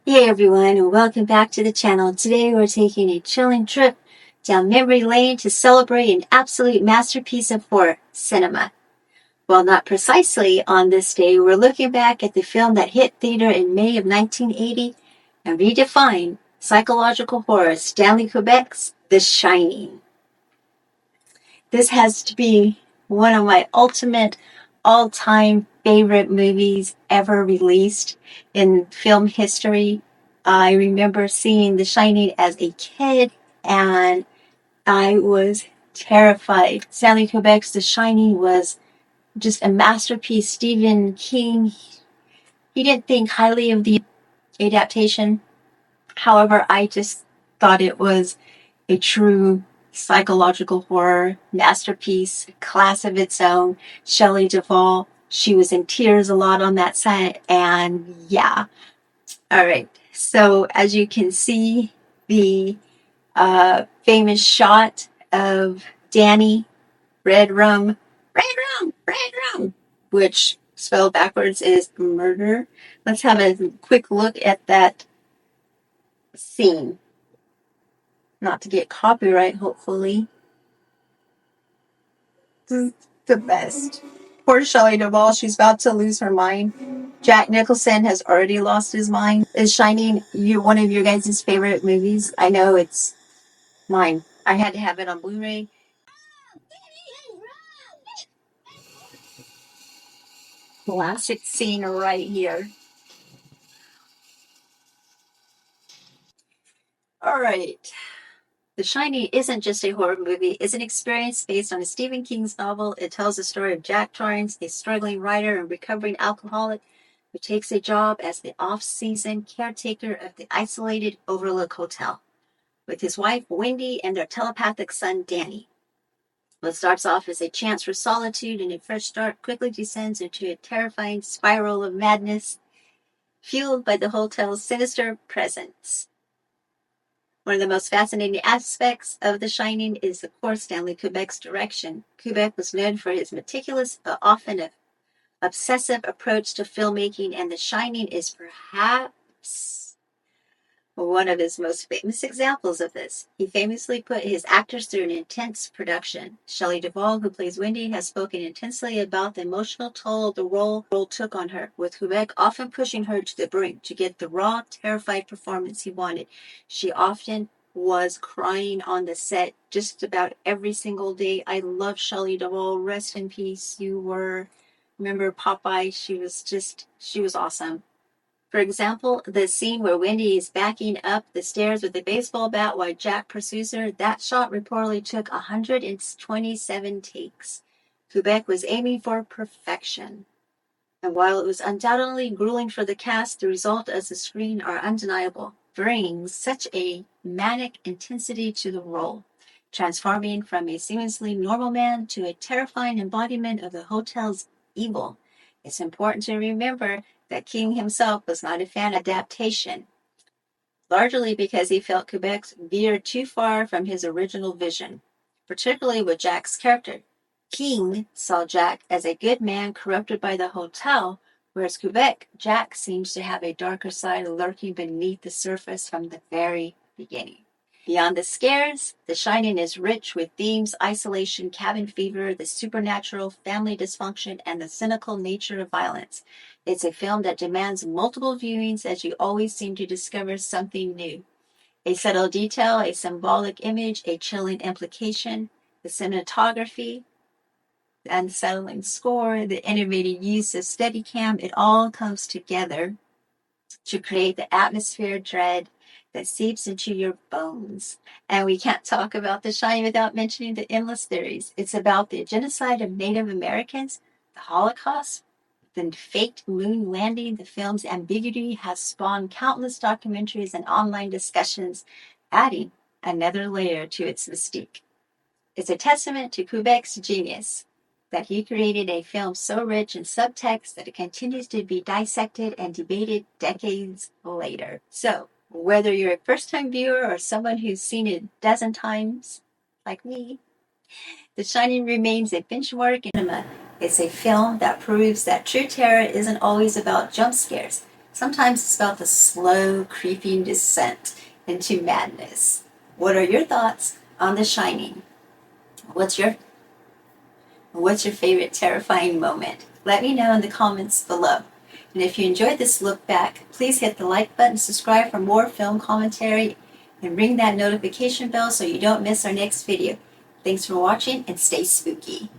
Hey everyone, and welcome back to the channel. Today we're taking a chilling trip down memory lane to celebrate an absolute masterpiece of horror cinema. Well, not precisely on this day, we're looking back at the film that hit theater in May of 1980 and redefined psychological horror, Stanley Kubrick's The Shining. This has to be one of my ultimate all-time favorite movies ever released in film history. I remember seeing The Shining as a kid and I was terrified. Stanley Kubrick's The Shining was just a masterpiece. Stephen King, he didn't think highly of the adaptation. However, I just thought it was a true psychological horror masterpiece, class of its own. Shelley Duvall, she was in tears a lot on that set, and yeah. All right. So as you can see, the famous shot of Danny, red rum, red rum, red rum, which spelled backwards is murder. Let's have a quick look at that scene. Not to get copyright, hopefully. This is the best. Poor Shelley Duvall, she's about to lose her mind. Jack Nicholson has already lost his mind. Is Shining one of your guys' favorite movies? I know it's mine. I had to have it on Blu-ray. Classic scene right here. All right. The Shining isn't just a horror movie, it's an experience based on a Stephen King's novel. It tells the story of Jack Torrance, a struggling writer and recovering alcoholic who takes a job as the off-season caretaker of the isolated Overlook Hotel with his wife Wendy and their telepathic son Danny. What starts off as a chance for solitude and a fresh start quickly descends into a terrifying spiral of madness fueled by the hotel's sinister presence. One of the most fascinating aspects of The Shining is, of course, Stanley Kubrick's direction. Kubrick was known for his meticulous, but often obsessive approach to filmmaking, and The Shining is perhaps one of his most famous examples of this. He famously put his actors through an intense production. Shelley Duvall, who plays Wendy, has spoken intensely about the emotional toll the role took on her, with Kubrick often pushing her to the brink to get the raw, terrified performance he wanted. She often was crying on the set just about every single day. I love Shelley Duvall. Rest in peace. Remember Popeye? She was awesome. For example, the scene where Wendy is backing up the stairs with a baseball bat while Jack pursues her, that shot reportedly took 127 takes. Kubrick was aiming for perfection. And while it was undoubtedly grueling for the cast, the results as the screen are undeniable, bringing such a manic intensity to the role, transforming from a seemingly normal man to a terrifying embodiment of the hotel's evil. It's important to remember that King himself was not a fan of adaptation, largely because he felt Kubrick veered too far from his original vision, particularly with Jack's character. King saw Jack as a good man corrupted by the hotel, whereas Kubrick, Jack seems to have a darker side lurking beneath the surface from the very beginning. Beyond the scares, The Shining is rich with themes: isolation, cabin fever, the supernatural, family dysfunction, and the cynical nature of violence. It's a film that demands multiple viewings as you always seem to discover something new. A subtle detail, a symbolic image, a chilling implication, the cinematography, the unsettling score, the innovative use of Steadicam, it all comes together to create the atmosphere of dread that seeps into your bones. And we can't talk about The Shining without mentioning the endless theories. It's about the genocide of Native Americans, the Holocaust, the faked moon landing. The film's ambiguity has spawned countless documentaries and online discussions, adding another layer to its mystique. It's a testament to Kubrick's genius that he created a film so rich in subtext that it continues to be dissected and debated decades later. So, whether you're a first-time viewer or someone who's seen it a dozen times, like me, The Shining remains a benchmark in cinema. It's a film that proves that true terror isn't always about jump scares, Sometimes it's about the slow, creeping descent into madness. What are your thoughts on The Shining? What's your favorite terrifying moment? Let me know in the comments below. And if you enjoyed this look back, please hit the like button, subscribe for more film commentary, and ring that notification bell so you don't miss our next video. Thanks for watching and stay spooky.